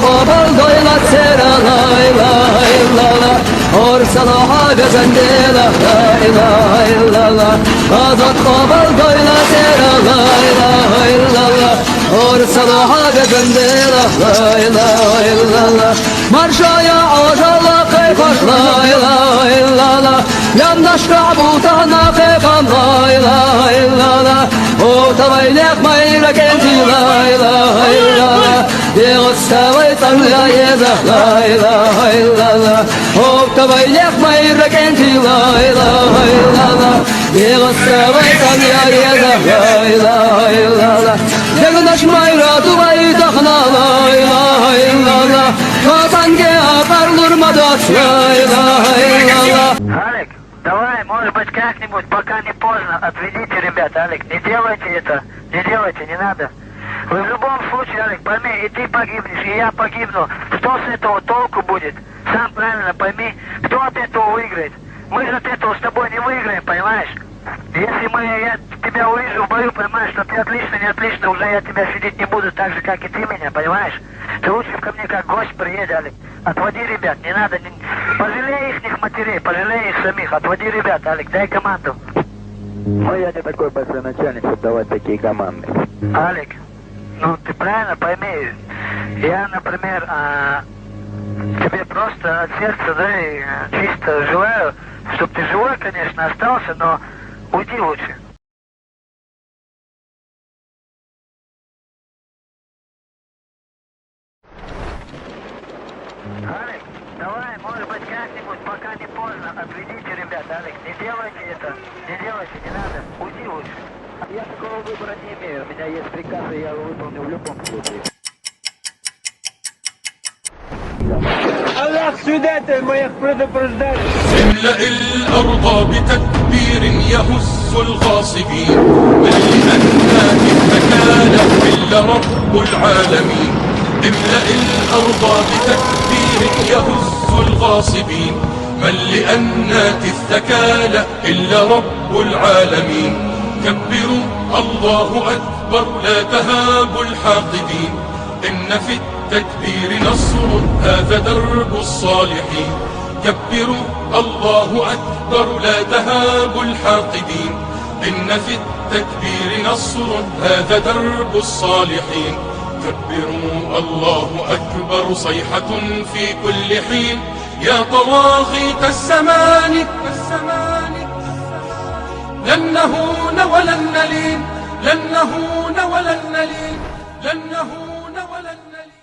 قبل دويلة سيرة لا إله إلا الله أرسلها بزنديلة لا إله إلا الله أزد قبل دويلة سيرة لا إله إلا الله أرسلها بزنديلة لا إله إلا الله مرشايا أجل قيفر لا إله إلا الله يمنش كعبوتنا قيفر لا إله إلا الله وتويلك ما يركنتي لا إله إلا الله يغسويت يا يزا لا إله إلا الله وتويلك ما يركنتي لا إله إلا الله يغسويت يا يزا لا إله إلا الله يغنش ما يراتو ما يدخنا لا إله إلا الله خاطنك أقر نرمدات لا إله إلا الله. Алик, давай, может быть, как-нибудь, пока не поздно, отведите ребят, Алик, не делайте это, не надо. Вы в любом случае, Алик, пойми, и ты погибнешь, и я погибну. Что с этого толку будет? Сам правильно пойми, кто от этого выиграет? Мы же от этого с тобой не выиграем, понимаешь? Если я тебя увижу в бою, понимаешь, что ты отлично, не отлично, уже я тебя щадить не буду, так же, как и ты меня, понимаешь? Ты лучше ко мне как гость приедь, Алик. Отводи ребят, не надо, пожалей их матерей, пожалей их самих, отводи ребят, Алик, дай команду. Ну я не такой большой начальник, чтобы давать такие команды. Алик, ну ты правильно пойми, я, например, тебе просто от сердца, да, и чисто желаю, чтобы ты живой, конечно, остался, но уйди лучше. Алик, давай, может быть, как-нибудь, пока не поздно, отведите ребят, Алик, не делайте это, не надо, уйди лучше. Я такого выбора не имею, у меня есть приказ, и я его выполню в любом случае. Аллах свидетель моих предупреждений. املأ الأرض بتكبير يهز الغاصبين من لأنات المكانة إلا رب العالمين املأ الأرض بتكبير يهز الغاصبين من لأنات الثكالة إلا رب العالمين كبروا الله أكبر لا تهابوا الحاقدين إن في التكبير نصر هذا درب الصالحين كبروا الله أكبر لا تهابوا الحاقدين إن في التكبير نصر هذا درب الصالحين كبروا الله أكبر صيحة في كل حين يا طواغيت الزمان لن نهون ولن نلين لن نهون ولن نلين لن نهون ولن نلين